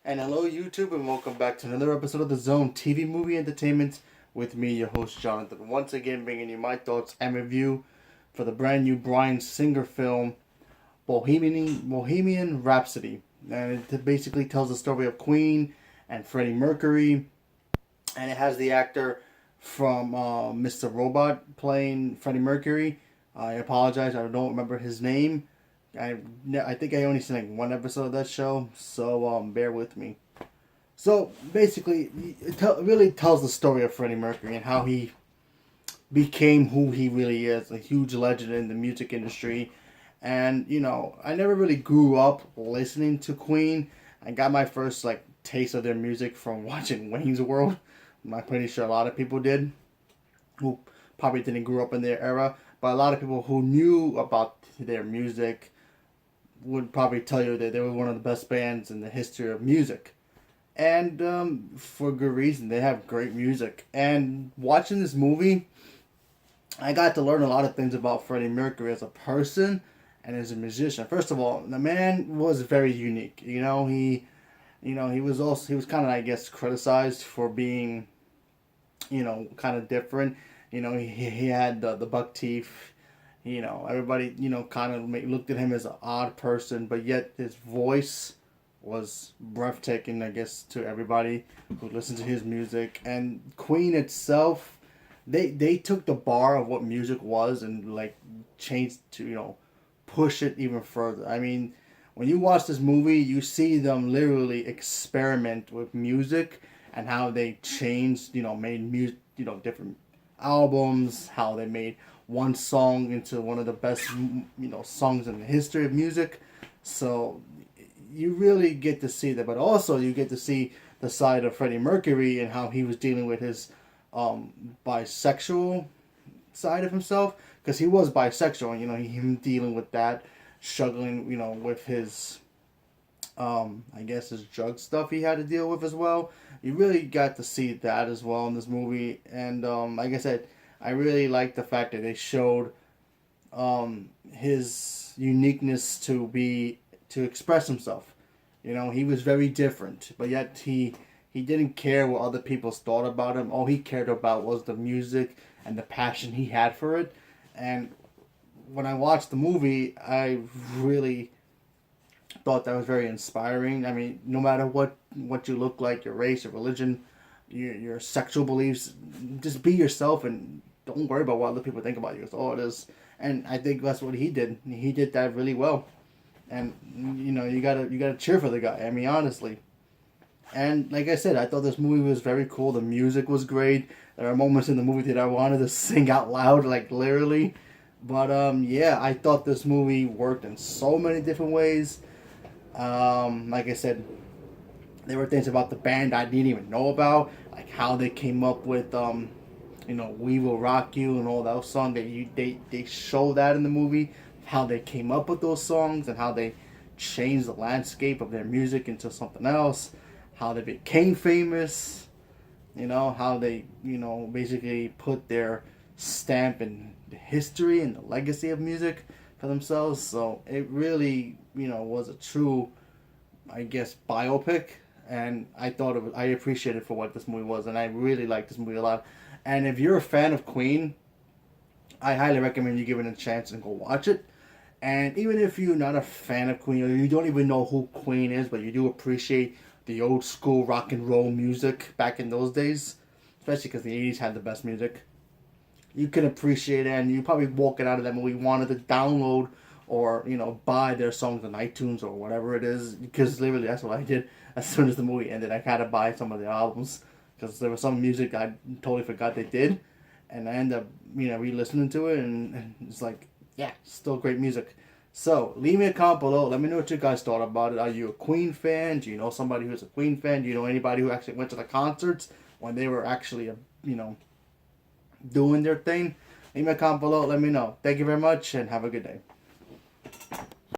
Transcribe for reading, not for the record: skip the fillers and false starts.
And hello, YouTube, and welcome back to another episode of The Zone TV Movie Entertainment with me, your host, Jonathan. Once again, bringing you my thoughts and review for the brand new Bryan Singer film, Bohemian Rhapsody. And it basically tells the story of Queen and Freddie Mercury. And it has the actor from Mr. Robot playing Freddie Mercury. I apologize, I don't remember his name. I think I only seen like one episode of that show, so bear with me. So basically, it really tells the story of Freddie Mercury and how he became who he really is, a huge legend in the music industry. And I never really grew up listening to Queen. I got my first taste of their music from watching Wayne's World. I'm pretty sure a lot of people did, who probably didn't grow up in their era, but a lot of people who knew about their music would probably tell you that they were one of the best bands in the history of music. And for good reason. They have great music. And watching this movie, I got to learn a lot of things about Freddie Mercury as a person and as a musician. First of all, the man was very unique. He was kind of, I guess, criticized for being, kind of different. He had the buck teeth. Everybody, kind of looked at him as an odd person, but yet his voice was breathtaking, I guess, to everybody who listened to his music. And Queen itself, they took the bar of what music was and changed to, push it even further. I mean, when you watch this movie, you see them literally experiment with music and how they changed, made music, different albums, how they made one song into one of the best, songs in the history of music. So you really get to see that, but also you get to see the side of Freddie Mercury and how he was dealing with his bisexual side of himself, because he was bisexual. Him dealing with that, struggling, with his I guess his drug stuff he had to deal with as well. You really got to see that as well in this movie. And like I said, I really like the fact that they showed his uniqueness to express himself. He was very different, but yet he didn't care what other people thought about him. All he cared about was the music and the passion he had for it. And when I watched the movie, I really thought that was very inspiring. I mean, no matter what you look like, your race, your religion, your sexual beliefs, just be yourself and don't worry about what other people think about you. That's all it is. And I think that's what he did. He did that really well. And you gotta cheer for the guy. I mean, honestly. And like I said, I thought this movie was very cool. The music was great. There are moments in the movie that I wanted to sing out loud, literally. But yeah, I thought this movie worked in so many different ways. Like I said, there were things about the band I didn't even know about, like how they came up with "We Will Rock You" and all those songs. They show that in the movie, how they came up with those songs and how they changed the landscape of their music into something else, how they became famous, how they basically put their stamp in the history and the legacy of music for themselves. So it really was a true, I guess, biopic. And I thought I appreciated for what this movie was, and I really liked this movie a lot. And if you're a fan of Queen, I highly recommend you give it a chance and go watch it. And even if you're not a fan of Queen, or you don't even know who Queen is, but you do appreciate the old school rock and roll music back in those days, especially because the 80s had the best music, you can appreciate it, and you probably walking out of that movie wanted to download or buy their songs on iTunes or whatever it is, because literally that's what I did. As soon as the movie ended, I had to buy some of the albums because there was some music I totally forgot they did, and I ended up re-listening to it, and it's like, yeah, still great music. So leave me a comment below. Let me know what you guys thought about it. Are you a Queen fan? Do you know somebody who's a Queen fan? Do you know anybody who actually went to the concerts when they were actually doing their thing? Leave me a comment below. Let me know. Thank you very much and have a good day.